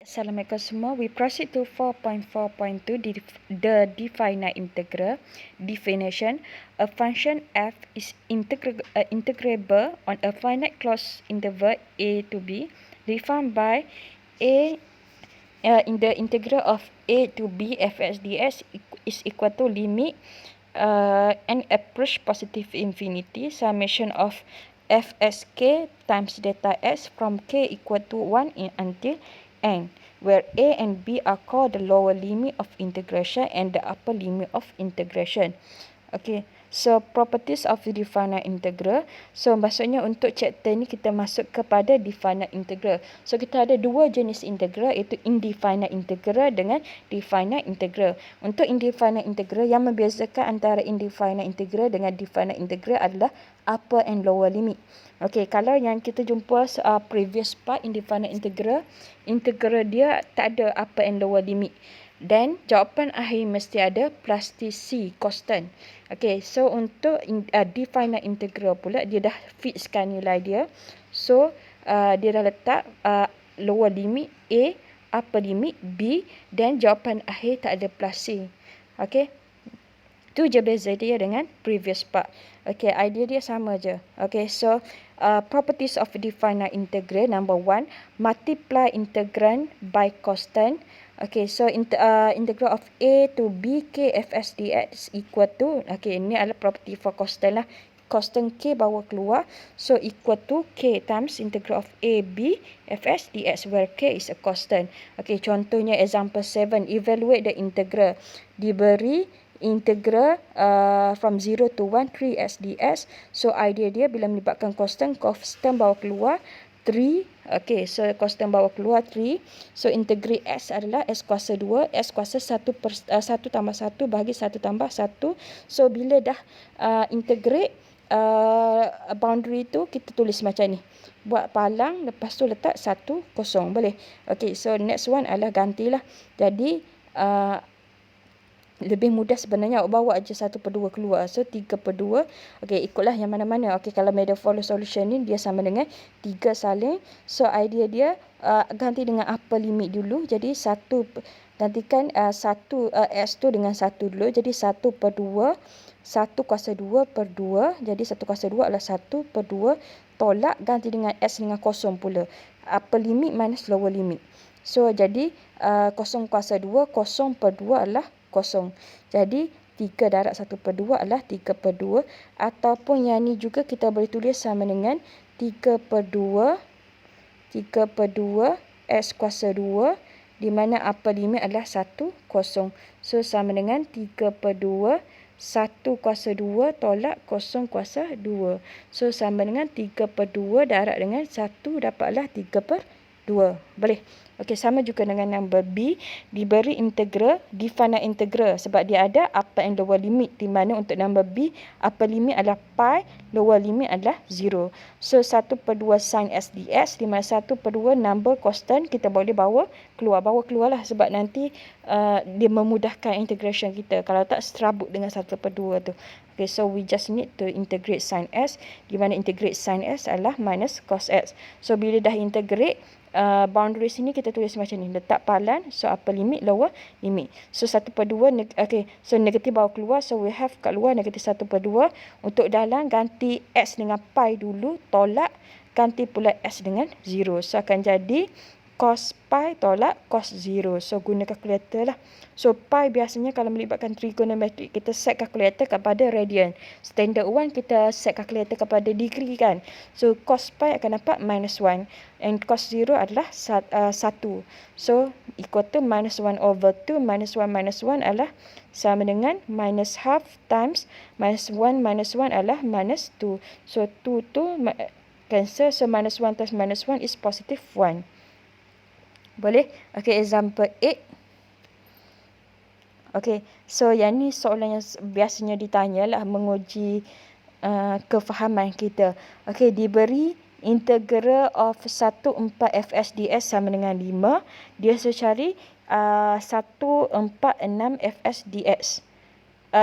Assalamualaikum semua. We proceed to 4.4.2, the definite integral. Definition: a function f is integrable on a finite closed interval a to b, defined by a in the integral of a to b fx dx is equal to limit n approach positive infinity summation of fsk times delta s from k equal to 1 until n, where a and b are called the lower limit of integration and the upper limit of integration. Okay, so properties of the definite integral. So maksudnya untuk chapter ni kita masuk kepada definite integral. So kita ada dua jenis integral, iaitu indefinite integral dengan definite integral. Untuk indefinite integral, yang membezakan antara indefinite integral dengan definite integral adalah upper and lower limit. Okay, kalau yang kita jumpa previous part indefinite integral, integral dia tak ada upper and lower limit. Dan jawapan akhir mesti ada plus TC constant. Okay, so untuk definite integral pula, dia dah fixkan nilai dia. So dia dah letak lower limit A, upper limit B, dan jawapan akhir tak ada plus C. Okay, tu je beza dia dengan previous part. Okay, idea dia sama je. Okay, so properties of definite integral. Number 1, multiply integrand by constant. Okay, so integral of a to b k fs dx equal to, okay, ini adalah property for constant lah. Constant k bawa keluar, so equal to k times integral of a b fs dx, where k is a constant. Okay, contohnya example 7, evaluate the integral. Diberi integral from 0 to 1 3x dx. So idea dia bila melibatkan constant bawa keluar 3. Okay, so constant bawa keluar 3. So integrate x adalah x kuasa 2. X kuasa 1 tambah 1 bahagi 1 tambah 1. So bila dah integrate boundary tu, kita tulis macam ni. Buat palang, lepas tu letak 1, 0. Boleh? Okay, so next one adalah gantilah. Jadi lebih mudah sebenarnya, bawa aja 1/2 keluar. So 3/2. Okey, ikutlah yang mana-mana. Okey, kalau middle follow solution ni dia sama dengan 3 saling. So idea dia ganti dengan upper limit dulu. Jadi 1, gantikan 1 x tu dengan 1 dulu. Jadi 1/2. 1 kuasa 2/2. Jadi 1 kuasa 2 adalah 1/2. Tolak, ganti dengan x dengan 0 pula. Upper limit minus lower limit. So jadi 0 kuasa 2, 0/2 adalah 0. Jadi 3 darab 1/2 adalah 3/2. Ataupun yang ni juga kita boleh tulis sama dengan 3/2 x kuasa 2, di mana upper limit adalah 1, 0. So sama dengan 3/2 1 kuasa 2 tolak 0 kuasa 2. So sama dengan 3/2 darab dengan 1 dapatlah 3/2. Boleh? Okey, sama juga dengan number B, diberi integral, definite integral, sebab dia ada upper and lower limit, di mana untuk number B, upper limit adalah pi, lower limit adalah 0. So 1/2 sin s dx, di mana 1/2 number constant kita boleh bawa keluarlah, sebab nanti dia memudahkan integration kita. Kalau tak, serabut dengan 1/2 tu. Okay, so we just need to integrate sin s, di mana integrate sin s adalah minus cos x. So bila dah integrate, boundary sini kita tulis macam ni, letak palan, so upper limit, lower limit. So 1/2, okay, so negatif bawa keluar, so we have kat luar negatif 1/2. Untuk dalam, ganti x dengan pi dulu, tolak, ganti pula x dengan 0. So akan jadi cos pi tolak cos 0. So guna kalkulator lah. So pi biasanya kalau melibatkan trigonometrik, kita set kalkulator kepada radian. Standard 1 kita set kalkulator kepada degree kan. So cos pi akan dapat minus 1. And cos 0 adalah 1. So equal to minus 1/2. Minus 1 adalah sama dengan minus half times minus 1 adalah minus 2. So 2 tu cancel. So minus 1 times minus 1 is positive 1. Boleh? Okay, example 8. Okay, so yang ni soalan yang biasanya ditanya lah, menguji kefahaman kita. Okay, diberi integral of 14 fs dx sama dengan 5. Dia suruh cari 146 fs dx.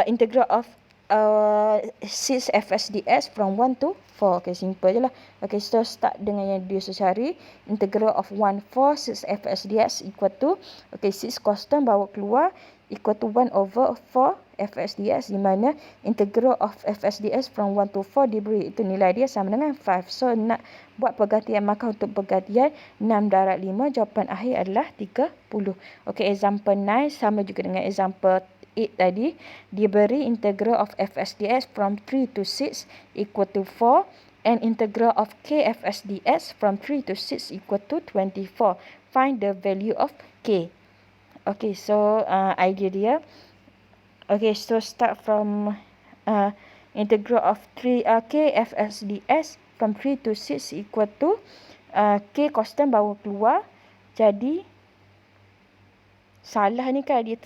Integral of 6 FSDS from 1 to 4. Okay, simple je lah. Okay, so start dengan yang dia cari. Integral of 1/4 6 FSDS equal to, okay, 6 constant bawa keluar equal to 1/4 FSDS, di mana integral of FSDS from 1 to 4 diberi itu nilai dia sama dengan 5. So nak buat pergantian, maka untuk pergantian 6 darab 5, jawapan akhir adalah 30. Okay, example 9 sama juga dengan example 8 tadi. Diberi integral of FSDS from 3 to 6 equal to 4 and integral of KFSDS from 3 to 6 equal to 24. Find the value of K. Okay, so idea dia. Okay, so start from integral of 3 KFSDS from 3 to 6 equal to K constant bawa keluar. Jadi salah ni kan, dia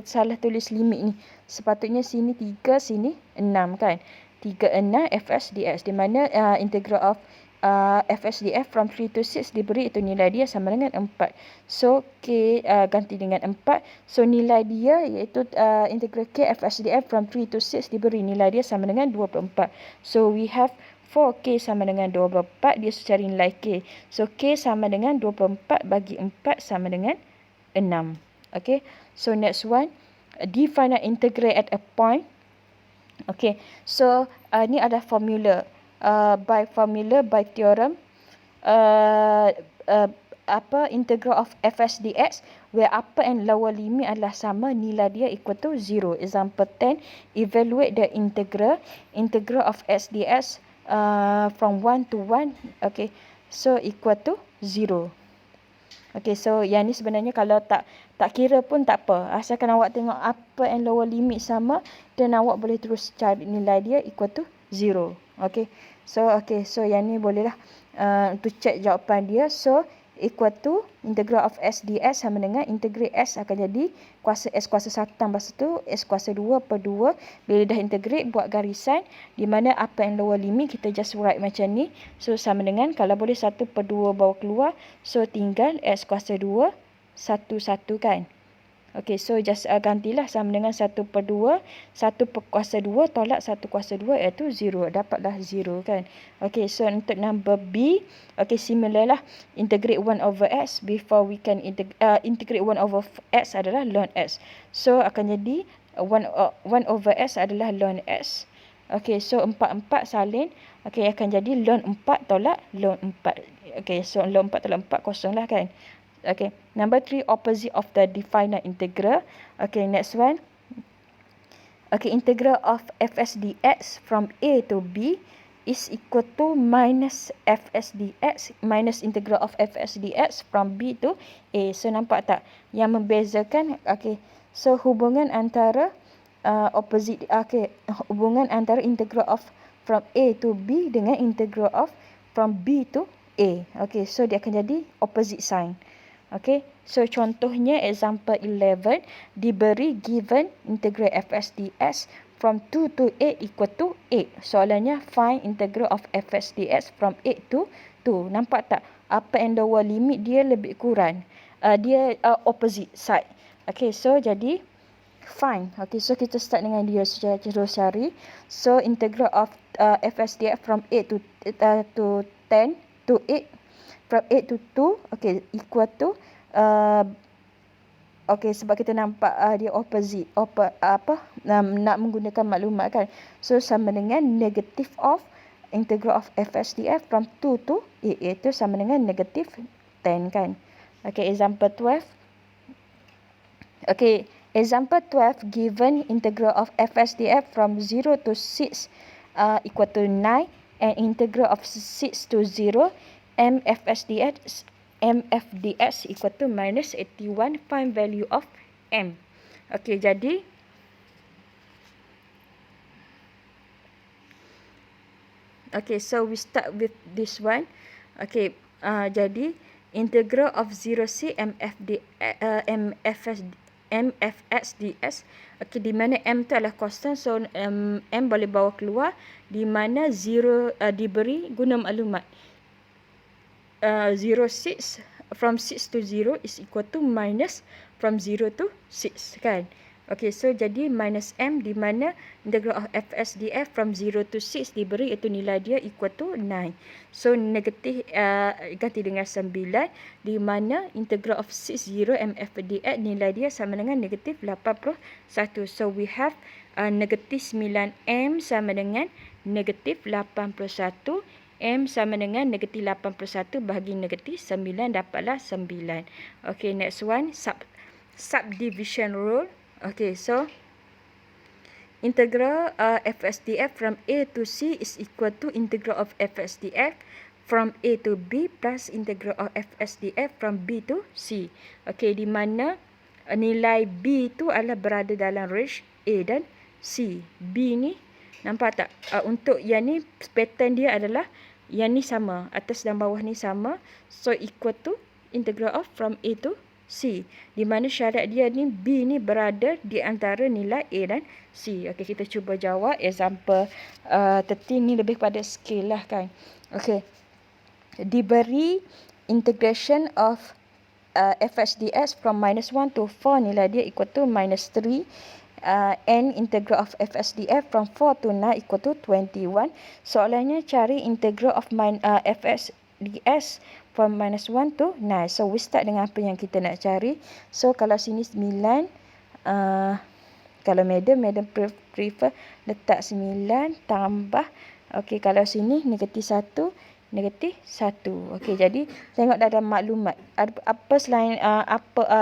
salah tulis limit ni. Sepatutnya sini 3, sini 6 kan. 3, 6 FSDS, di mana integral of FSDF from 3 to 6 diberi itu nilai dia sama dengan 4. So K ganti dengan 4. So nilai dia iaitu integral K FSDF from 3 to 6 diberi nilai dia sama dengan 24. So we have 4K sama dengan 24. Dia cari nilai K. So K sama dengan 24 bagi 4 sama dengan 6. Okay, so next one, define an integral at a point. Okay, so ni ada formula. By theorem, integral of FSDX where upper and lower limit adalah sama, nilai dia equal to 0. Example 10, evaluate the integral of SDS from 1 to 1, okay, so equal to 0. Okay, so yang ni sebenarnya kalau tak kira pun tak apa. Asalkan awak tengok upper and lower limit sama, dan awak boleh terus cari nilai dia equal to 0. Okay, so yang ni bolehlah untuk check jawapan dia. So equal to integral of SDS sama dengan integral S akan jadi kuasa S kuasa 1 tambah 1 S kuasa 2 per 2. Bila dah integrate, buat garisan di mana upper and lower limit kita just write macam ni. So sama dengan, kalau boleh 1 per 2 bawa keluar, so tinggal S kuasa 2 1 1 kan. Okay, so just gantilah sama dengan 1 per 2, 1 per kuasa 2 tolak 1 kuasa 2 iaitu 0. Dapatlah 0 kan. Okay, so untuk number B, okay, similar lah. Integrate 1 over x before we can integrate 1 over x adalah ln x. So akan jadi 1 over x adalah ln x. Okay, so 4 salin. Okay, akan jadi ln 4 tolak ln 4. Okay, so ln 4 tolak 4 kosong lah kan. Okay, number 3, opposite of the definite integral. Okay, next one. Okay, integral of FSDX from A to B is equal to minus FSDX minus integral of FSDX from B to A. So nampak tak yang membezakan? Okay, so hubungan antara hubungan antara integral of from A to B dengan integral of from B to A. Okay, so dia akan jadi opposite sign. Okay, so contohnya example 11, diberi given integral FSDX from 2 to 8 equal to 8. Soalannya find integral of FSDX from 8 to 2. Nampak tak? Upper and lower limit dia lebih kurang. Dia opposite side. Okay, so jadi find. Okay, so kita start dengan dia secara terus cari. So integral of FSDX from 8 to 10 to 8 from 8 to 2, okay, equal to okay, sebab kita nampak dia opposite, nak menggunakan maklumat kan. So sama dengan negative of integral of FSDF from 2 to 8, iaitu sama dengan negative 10 kan. Okay, example 12. Okay, example 12, given integral of FSDF from 0 to 6 equal to 9 and integral of 6 to 0, MFSDX equal to minus 81. Find value of M. Okay, jadi okay, so we start with this one. Okay, jadi integral of 0C MFSDS. Okay, di mana M tu adalah constant, so M boleh bawa keluar, di mana 0 diberi guna maklumat. 0,6 from 6 to 0 is equal to minus from 0 to 6 kan. Okay, so jadi minus M di mana integral of FSDF from 0 to 6 diberi iaitu nilai dia equal to 9. So negatif ganti dengan 9 di mana integral of 60 MFDX nilai dia sama dengan negatif 81. So we have negatif 9M sama dengan negatif 81. M sama dengan negatif 81 bahagi negatif 9 dapatlah 9. Okay, next one subdivision rule. Okay, so integral FSDF from A to C is equal to integral of FSDF from A to B plus integral of FSDF from B to C. Okay, di mana nilai B itu adalah berada dalam range A dan C. B ni, nampak tak? Untuk yang ni, pattern dia adalah yang ni sama. Atas dan bawah ni sama. So, equal to integral of from A to C. Di mana syarat dia ni, B ni berada di antara nilai A dan C. Okey, kita cuba jawab. Example 13 ni lebih pada scale lah kan. Okey. Diberi integration of FSDS from -1 to 4 nilai dia equal to -3. And integral of FSDF from 4 to 9 equal to 21. Soalannya cari integral of FSDS from -1 to 9. So we start dengan apa yang kita nak cari. So kalau sini 9, kalau madam prefer letak 9 tambah. Okey, kalau sini negatif 1, negatif 1. Okey, jadi tengok dalam maklumat apa selain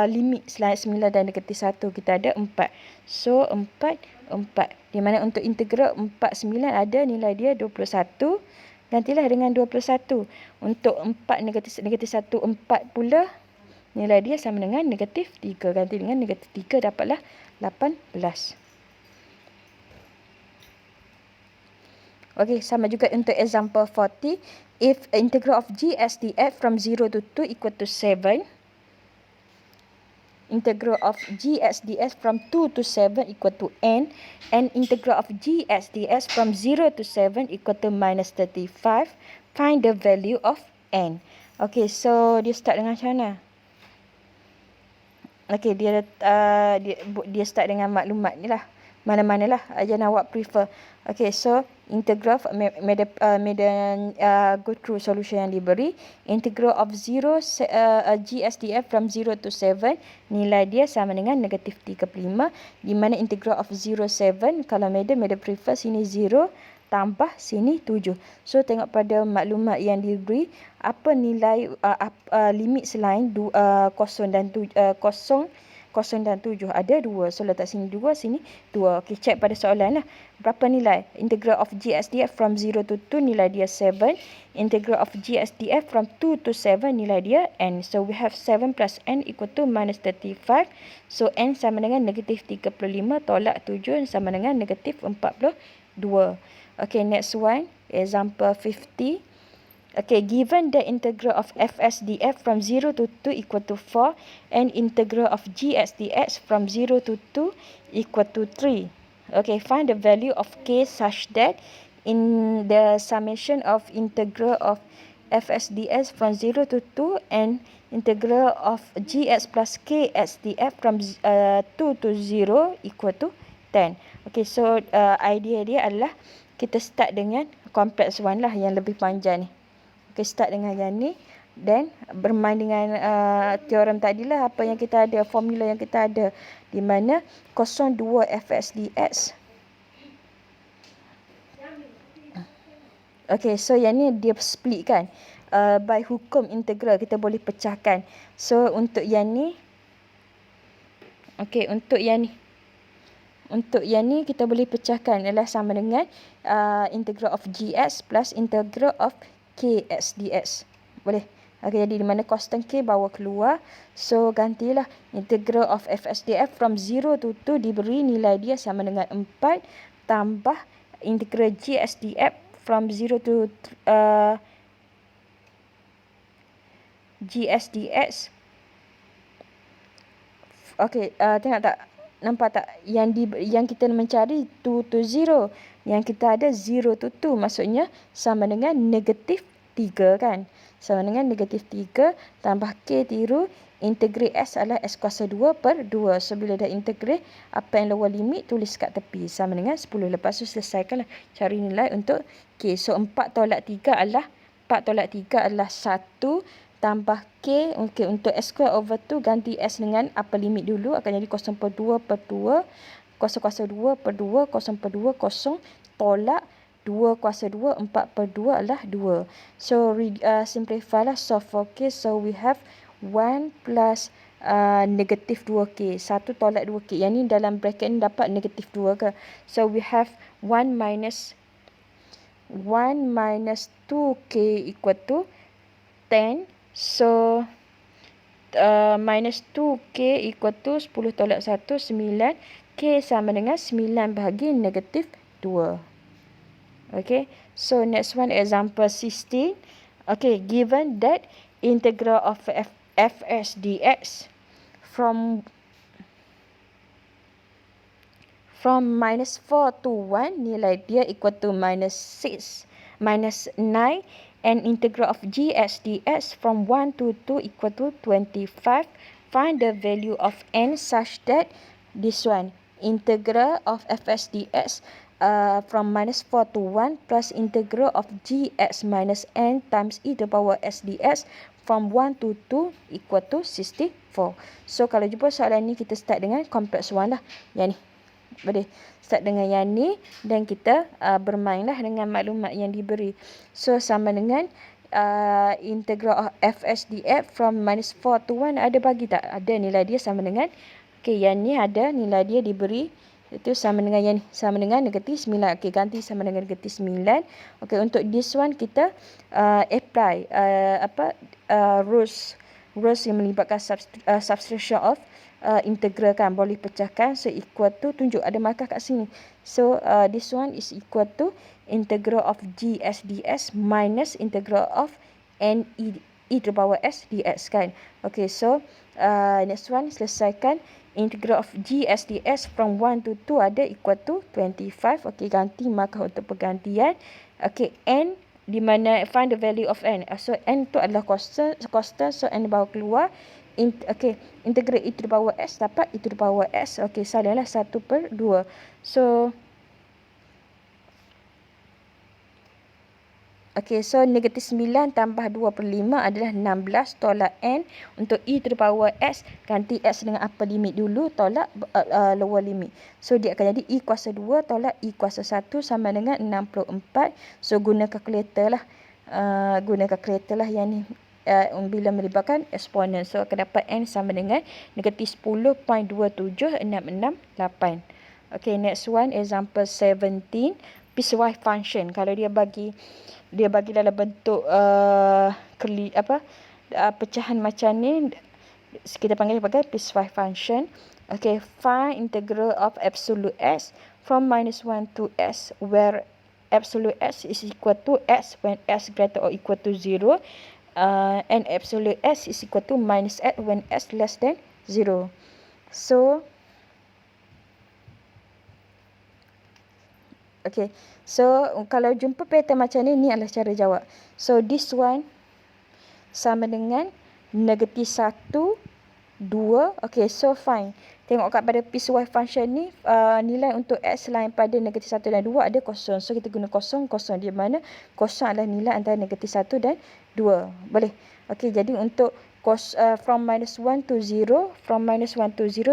limit selain 9 dan negatif 1 kita ada 4. So 4 di mana untuk integral 4 9 ada nilai dia 21. Gantilah dengan 21. Untuk 4 negatif 1 4 pula nilai dia sama dengan negatif 3. Ganti dengan negatif 3 dapatlah 18. Okey, sama juga untuk example 40. If integral of GSDF from 0 to 2 equal to 7. Integral of GSDS from 2 to 7 equal to N. And integral of GSDS from 0 to 7 equal to -35. Find the value of N. Okay, so dia start dengan macam mana? Okay, dia start dengan maklumat ni lah. Mana-manalah yang awak prefer. Okay, so integral go through solution yang diberi. Integral of GSDF from 0 to 7 nilai dia sama dengan negatif 35. Di mana integral of 7 kalau madam prefer sini 0 tambah sini 7. So tengok pada maklumat yang diberi apa nilai limit selain 0 dan 7 ada 2. So letak sini 2, sini 2. Okey, check pada soalan lah. Berapa nilai? Integral of GSDF from 0 to 2 nilai dia 7. Integral of GSDF from 2 to 7 nilai dia N. So we have 7 plus N equal to -35. So N sama dengan negatif 35 tolak 7 sama dengan negatif 42. Okay, next one. Example 50. Okay, given the integral of FSDF from 0 to 2 equal to 4 and integral of GSDX from 0 to 2 equal to 3. Okay, find the value of K such that in the summation of integral of FSDS from 0 to 2 and integral of GX plus KSDF from 2 to 0 equal to 10. Okay, so idea dia adalah kita start dengan complex one lah yang lebih panjang ni. Okay, start dengan yang ni. Then bermain dengan teorem tadilah apa yang kita ada, formula yang kita ada. Di mana 02 FSDX. Okay, so yang ni dia split kan. By hukum integral kita boleh pecahkan. So untuk yang ni. Okay, untuk yang ni. Untuk yang ni kita boleh pecahkan adalah sama dengan integral of GX plus integral of KSDX. Boleh. Okay, jadi di mana constant K bawa keluar. So gantilah integral of FSDF from 0 to 2 diberi nilai dia sama dengan 4 tambah integral GSDF from 0 to GSDX. Okay, tengok tak? Nampak tak? Yang kita mencari 2 to 0. Yang kita ada 0 to 2. Maksudnya sama dengan negatif 3 kan. Sama dengan negatif 3 tambah K tiru integrate S adalah S kuasa 2 per 2. So, bila dah integrate, apa yang lower limit tulis kat tepi. Sama dengan 10. Lepas tu selesaikanlah cari nilai untuk K. So, 4 tolak 3 adalah 1 tambah K. Okay, untuk S square over 2 ganti S dengan upper limit dulu. Akan jadi 0.2 per 2. 0.2 per 2. 0.2 0 tolak 2 kuasa 2, 4 per 2 adalah 2. So, simplify lah, solve for K. So, we have 1 plus negatif 2K. 1 tolak 2K. Yang ni dalam bracket ni dapat negatif 2 ke? So, we have 1 minus 2K equal to 10. So, minus 2K equal to 10 tolak 1, 9. K sama dengan 9 bahagi negatif 2. Okay, so next one, example 16. Okay, given that integral of fs dx from minus 4 to 1, nilai dia equal to minus 9, and integral of gs dx from 1 to 2 equal to 25. Find the value of n such that this one, integral of fs dx from minus 4 to 1 plus integral of gx minus n times e to the power s dx from 1 to 2 equal to 64. So, kalau jumpa soalan ni, kita start dengan complex one lah. Yang ni. Boleh start dengan yang ni dan kita bermainlah dengan maklumat yang diberi. So, sama dengan integral of fs dx from minus 4 to 1 ada bagi tak? Ada nilai dia sama dengan, okay, yang ni ada nilai dia diberi. Itu sama dengan yang ni, sama dengan negatif 9. Okey, ganti sama dengan negatif 9. Okey, untuk this one kita apply rules yang melibatkan substitution of integral kan, boleh pecahkan. So, equal to, tunjuk ada markah kat sini. So, this one is equal to integral of gs ds minus integral of n e to the power s dx kan. Okey, so next one, selesaikan. Integral of gs ds from 1 to 2 ada equal to 25. Okey, ganti markah untuk pergantian. Okey, n di mana find the value of n. So, n tu adalah constant. So, n bawa keluar. Okey, integrate e to the power s dapat e to the power s. Okey, salahlah 1 per 2. So, okey, so negatif 9 tambah 2 per 5 adalah 16 tolak n untuk e to the power s. Ganti s dengan upper limit dulu, tolak lower limit. So, dia akan jadi e kuasa 2 tolak e kuasa 1 sama dengan 64. So, guna kalkulator lah. Yang ni. Bila melibatkan eksponen. So, akan dapat n sama dengan negatif 10.27668. Okey, next one, example 17. Piecewise function. Kalau dia bagi dalam bentuk pecahan macam ni, kita panggil sebagai piecewise function. Okay, find integral of absolute s from minus 1 to s, where absolute s is equal to s when s greater or equal to 0, and absolute s is equal to minus s when s less than 0. So, okay, so kalau jumpa pattern macam ni, ni adalah cara jawab. So, this one sama dengan negatif 1, 2. Okay, so fine. Tengok kat pada piecewise function ni, nilai untuk x selain pada negatif 1 dan 2 ada kosong. So, kita guna kosong, di mana kosong adalah nilai antara negatif 1 dan 2. Boleh. Okay, jadi untuk from minus 1 to 0,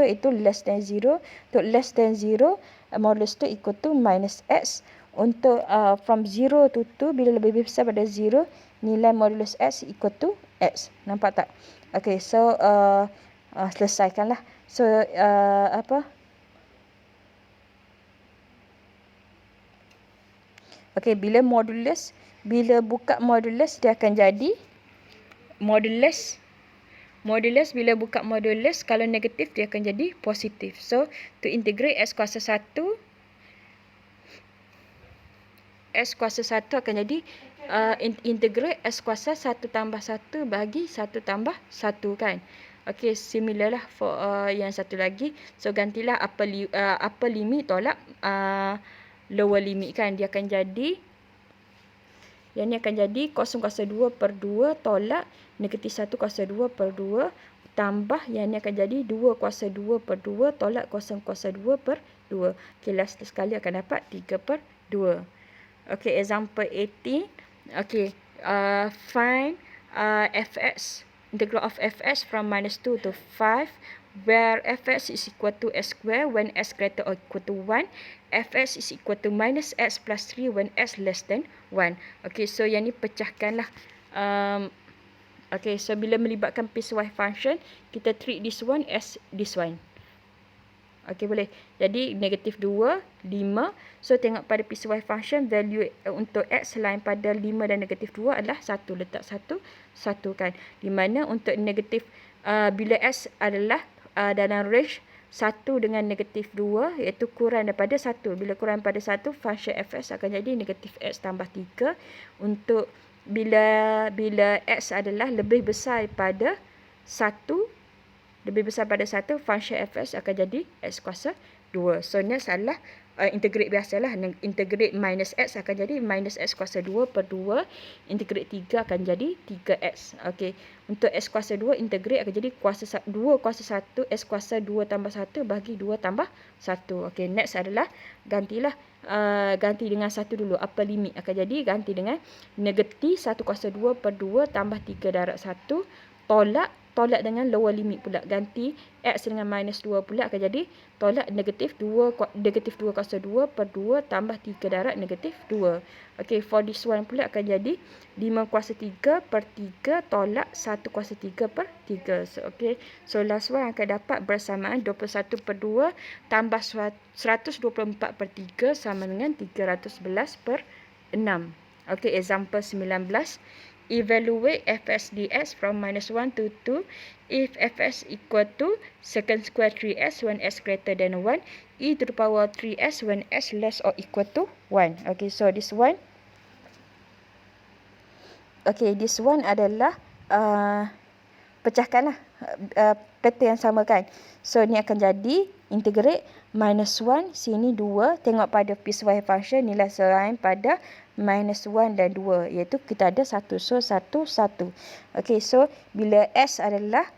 itu less than 0. Untuk less than 0, modulus tu equal to minus x. Untuk from 0 to 2, bila lebih besar pada 0, nilai modulus x equal to x. Nampak tak? Okay, so selesaikanlah. So, okay, bila buka modulus, dia akan jadi modulus. Bila buka modulus, kalau negatif, dia akan jadi positif. So, to integrate s kuasa 1, akan jadi integrate s kuasa 1 tambah 1 bagi 1 tambah 1 kan. Okey, similar lah for yang satu lagi. So, gantilah upper limit tolak lower limit kan. Dia akan jadi Yang ni akan jadi kos kuasa 2 per 2 tolak negatif 1 kuasa 2 per 2 tambah yang ni akan jadi 2 kuasa 2 per 2 tolak kosong kuasa 2 per 2. Okey, last sekali akan dapat 3 per 2. Okey, example 18. Okey, find fx, integral of fx from -2 to 5 where fx is equal to s square when s greater or equal to 1, fx is equal to minus x plus 3 when s less than 1. Okey, so yang ni pecahkanlah. Okay, so bila melibatkan piecewise function, kita treat this one as this one. Okay, boleh. Jadi, negatif 2, 5. So, tengok pada piecewise function, value untuk x selain pada 5 dan negatif 2 adalah 1. Letak 1, 1 kan. Di mana untuk negatif, bila s adalah dalam range 1 dengan negatif 2, iaitu kurang daripada 1. Bila kurang daripada 1, function fx akan jadi negatif x tambah 3. Untuk bila x adalah lebih besar daripada 1, function fx akan jadi x kuasa 2. So, next adalah integrate biasalah. Integrate minus x akan jadi minus x kuasa 2 per 2. Integrate 3 akan jadi 3x. Okey. Untuk x kuasa 2, integrate akan jadi 2 kuasa 1, x kuasa 2 tambah 1 bagi 2 tambah 1. Okey, next adalah gantilah. Ganti dengan 1 dulu. Upper limit akan jadi ganti dengan negatif 1 kuasa 2 per 2 tambah 3 darab 1. Tolak dengan lower limit pula. Ganti x dengan minus 2 pula akan jadi tolak negatif 2 kuasa 2 per 2 tambah 3 darab negatif 2. Okey, for this one pula akan jadi 5 kuasa 3 per 3 tolak 1 kuasa 3 per 3. So, okey. So, last one akan dapat bersamaan 21 per 2 tambah 124 per 3 sama dengan 311 per 6. Okey, example 19. Evaluate fx dx from -1 to 2 if fx equal to secant square 3s when s greater than 1, e to the power 3s when s less or equal to 1. Okay, so this one. Okay, this one adalah pecahkanlah pattern yang sama kan. So, ni akan jadi integrate -1, sini 2. Tengok pada piecewise function, nilai selain pada -1 dan 2. Iaitu kita ada 1. So, 1, 1. Okay, so bila s adalah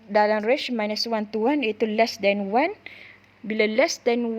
dalam range -1 to 1, iaitu less than 1. Bila less than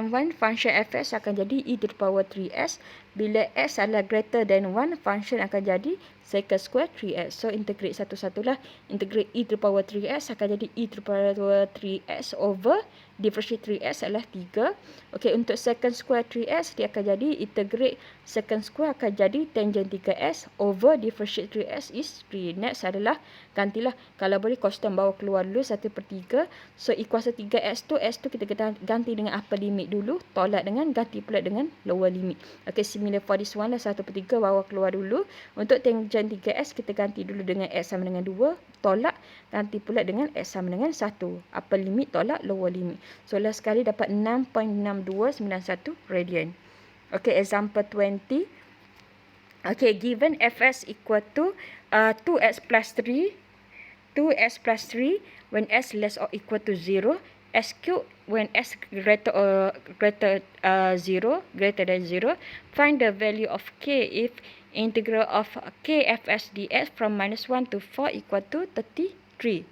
1, function fx akan jadi e to the power 3s. Bila s adalah greater than 1, function akan jadi secant square 3s. So, integrate satu-satulah. Integrate e to the power 3s akan jadi e to the power 3s over differentiate 3s adalah 3. Okey, untuk secant square 3s, dia akan jadi integrate secant square akan jadi tangent 3s over differentiate 3s is 3. Next adalah gantilah. Kalau boleh, constant bawa keluar dulu 1 per 3. So, e kuasa 3s tu, s tu kita ganti dengan upper limit dulu. Tolak dengan ganti pula dengan lower limit. Okey, similar for this one lah. 1 per 3 bawa keluar dulu. Untuk tangent 3s, kita ganti dulu dengan x sama dengan 2. Tolak, ganti pula dengan x sama dengan 1. Upper limit tolak lower limit. So, last sekali dapat 6.6291 radian. Okay, example 20. Okay, given fs equal to 2x plus 3 when s less or equal to 0, s cube when s greater than 0, find the value of k if integral of k fs dx from -1 to 4 equal to 33.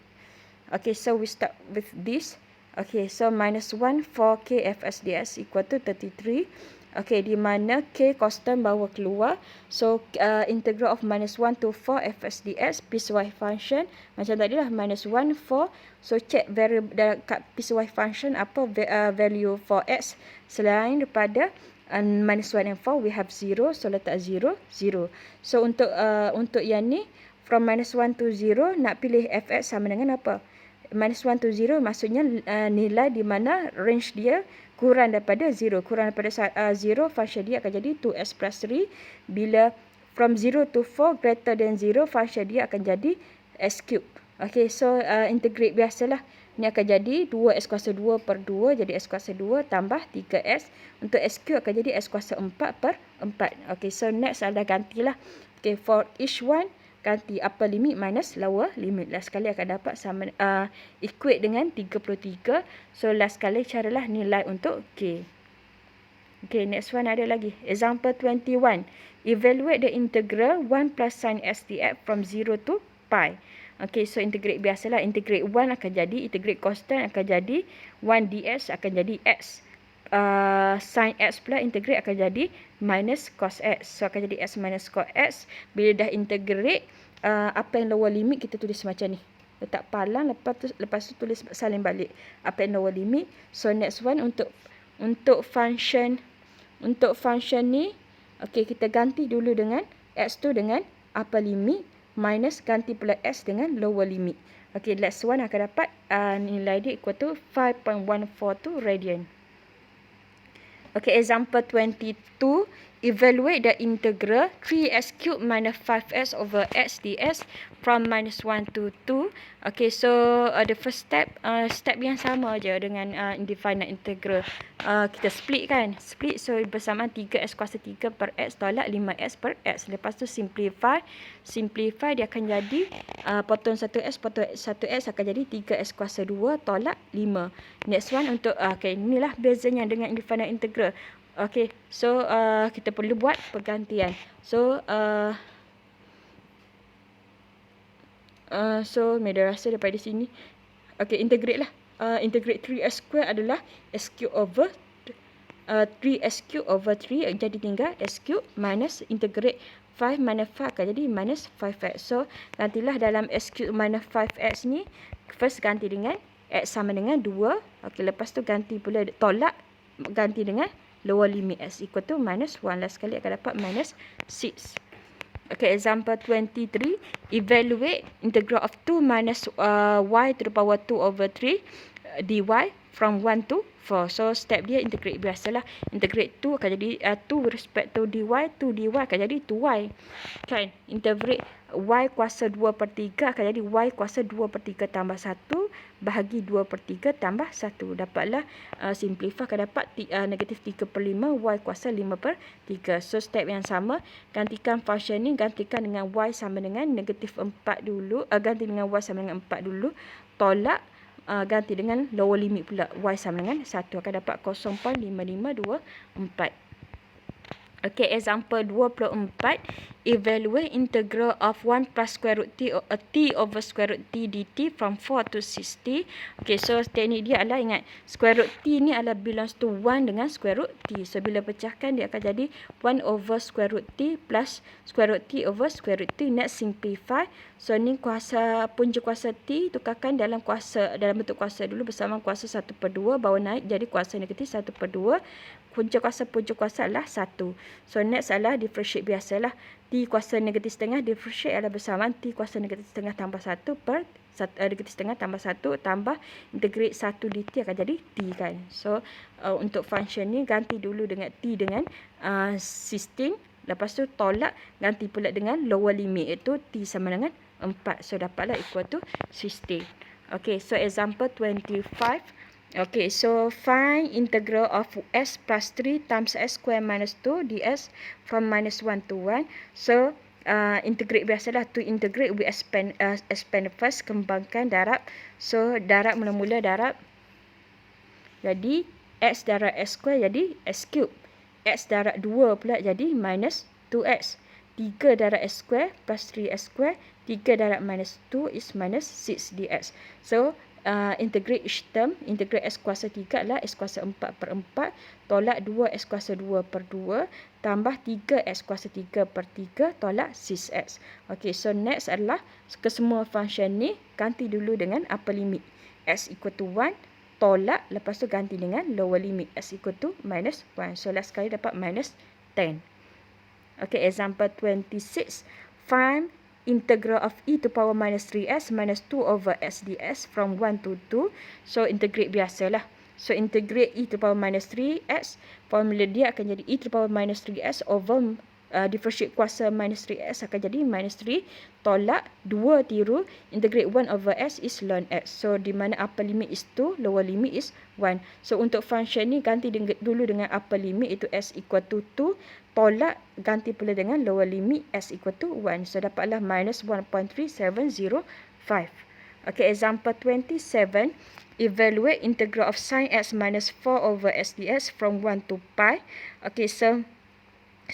Okay, so we start with this. Okay, so -1 for k fs dx equal to 33. Okay, di mana k constant bawa keluar. So, integral of -1 to 4 fs dx, piecewise function. Macam tadi lah, -1, 4. So, check variable kat piecewise function apa value for x. Selain daripada -1 and 4, we have 0. So, letak 0, 0. So, untuk yang ni, from -1 to 0, nak pilih fx sama dengan apa? -1 to 0 maksudnya nilai di mana range dia kurang daripada 0. Kurang daripada 0, function dia akan jadi 2s plus 3. Bila from 0 to 4 greater than 0, function dia akan jadi s cube. Okay, so integrate biasalah. Ini akan jadi 2s kuasa 2 per 2, jadi s kuasa 2 tambah 3s. Untuk s cube akan jadi s kuasa 4 per 4. Okay, so next adalah gantilah. Okay, for each one, ganti upper limit minus lower limit. Last kali akan dapat sama equate dengan 33. So, last kali carilah nilai untuk k. Okay, next one ada lagi. Example 21. Evaluate the integral 1 plus sin s dx from 0 to pi. Okay, so integrate biasalah. Integrate 1 akan jadi, integrate constant akan jadi 1 ds akan jadi x. Sin x pula integrate akan jadi minus cos x. So, akan jadi x minus cos x. Bila dah integrate, apa yang lower limit kita tulis macam ni. Letak palang, lepas tu tulis salin balik. Apa yang lower limit. So, next one untuk function ni, okay, kita ganti dulu dengan x tu dengan upper limit minus ganti pula x dengan lower limit. Okay, last one akan dapat nilai dia equal to 5.142 radian. Okay, example 22. Evaluate the integral 3x cubed minus 5x over x ds from -1 to 2. Okay, so the first step yang sama je dengan indefinite integral. Kita split kan. Split, so bersamaan 3x kuasa 3 per x tolak 5x per x. Lepas tu simplify. Simplify dia akan jadi potong 1x, potong 1x akan jadi 3x kuasa 2 tolak 5. Next one untuk, okay, inilah bezanya dengan indefinite integral. Okay, so kita perlu buat pergantian. So, Meda rasa daripada sini. Okay, integrate lah. Integrate 3x square adalah x cube over 3x cube over 3. Jadi tinggal x cube minus integrate 5 minus 5 akan jadi minus 5x. So, gantilah dalam x cube minus 5x ni. First ganti dengan x sama dengan 2. Okay, lepas tu ganti pula tolak. Ganti dengan lower limit x equal to minus 1. Last sekali akan dapat minus 6. Okay, example 23. Evaluate integral of 2 minus y to the power 2 over 3 dy from 1 to 4. So, step dia integrate biasalah. Integrate 2 akan jadi 2 with respect to dy. 2 dy akan jadi 2y. Kan? Integrate y kuasa 2 per 3 akan jadi y kuasa 2 per 3 tambah 1 bahagi 2 per 3 tambah 1. Dapatlah simplify akan dapat negatif 3 per 5 y kuasa 5 per 3. So, step yang sama. Gantikan function ni. Gantikan dengan y sama dengan negatif 4 dulu. Ganti dengan y sama dengan 4 dulu. Tolak. Ganti dengan lower limit pula. Y sama dengan 1. Akan dapat 0.5524. Okay, example 24. Evaluate integral of 1 plus square root t over square root t dt from 4 to 60. Okay, so teknik dia adalah, ingat, square root t ni adalah belongs to 1 dengan square root t. So, bila pecahkan dia akan jadi 1 over square root t plus square root t over square root t. Next, simplify. So, ni punca kuasa t tukarkan dalam bentuk kuasa dulu bersama kuasa 1 per 2. Bawa naik jadi kuasa negatif 1 per 2. Punca kuasa adalah 1. So, next adalah differentiate biasalah. T kuasa negatif setengah differentiate adalah bersamaan T kuasa negatif setengah tambah 1 per negatif setengah tambah 1 tambah integrate 1 dt akan jadi T kan. So, untuk function ni ganti dulu dengan T dengan 16. Lepas tu tolak, ganti pula dengan lower limit iaitu T sama dengan 4. So, dapatlah equal to 16. Okay, so example 25. Okay, so find integral of s plus 3 times s square minus 2 ds from -1 to 1. So, integrate biasalah. To integrate, we expand first. Kembangkan darab. So, darab mula-mula darab. Jadi, x darab s square jadi s cube. X darab 2 pula jadi minus 2x. 3 darab s square plus 3s square. 3 darab minus 2 is minus 6 dx. So, integrate each term. Integrate s kuasa 3 adalah s kuasa 4 per 4. Tolak 2 s kuasa 2 per 2. Tambah 3 s kuasa 3 per 3. Tolak 6x. Okay, so next adalah kesemua function ni ganti dulu dengan upper limit. S equal to 1. Tolak. Lepas tu ganti dengan lower limit. S equal to minus 1. So, last kali dapat minus 10. Okay, example 26. Find integral of e to power minus 3s minus 2 over s ds from 1 to 2. So, integrate biasalah. So, integrate e to power minus 3s. Formula dia akan jadi e to power minus 3s over differentiate kuasa minus 3s akan jadi minus 3. Tolak 2 tiru. Integrate 1 over s is ln x. So, di mana upper limit is 2, lower limit is 1. So, untuk function ni ganti dulu dengan upper limit iaitu s equal to 2. Tolak, ganti pula dengan lower limit s equal to 1. So, dapatlah minus 1.3705. Okay, example 27. Evaluate integral of sin x minus 4 over x dx from 1 to pi. Okay, so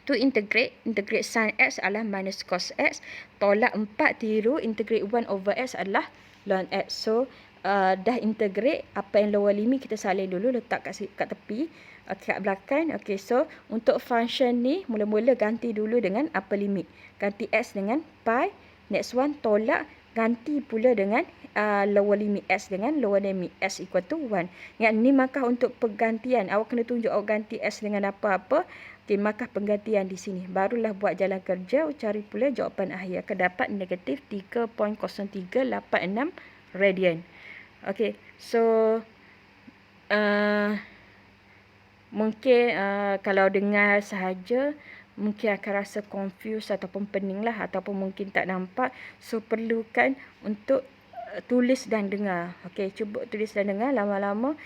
to integrate sin x adalah minus cos x. Tolak 4 tiru, integrate 1 over x adalah ln x. So, dah integrate, apa yang lower limit kita salin dulu, letak kat tepi, kat belakang. Okay, so untuk function ni, mula-mula ganti dulu dengan upper limit. Ganti x dengan pi. Next one, tolak, ganti pula dengan lower limit x dengan lower limit x equal to 1. Yang ni markah untuk pergantian. Awak kena tunjuk awak ganti x dengan apa-apa. Okay, markah penggantian di sini. Barulah buat jalan kerja, cari pula jawapan akhir. Akan dapat negatif 3.0386 radian. Okay, so mungkin kalau dengar sahaja, mungkin akan rasa confused ataupun pening lah, ataupun mungkin tak nampak. So, perlukan untuk tulis dan dengar. Okay, cuba tulis dan dengar. Lama-lama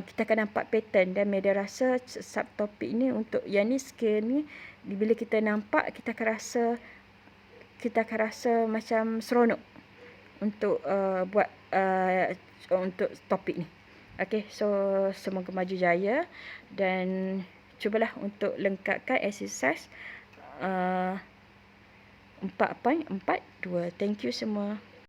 kita akan nampak pattern. Dan Media rasa subtopik ni untuk yang ni, skill ni, bila kita nampak, kita akan rasa macam seronok untuk buat untuk topik ni. Okay, so semoga maju jaya dan cubalah untuk lengkapkan exercise 4.42. Thank you semua.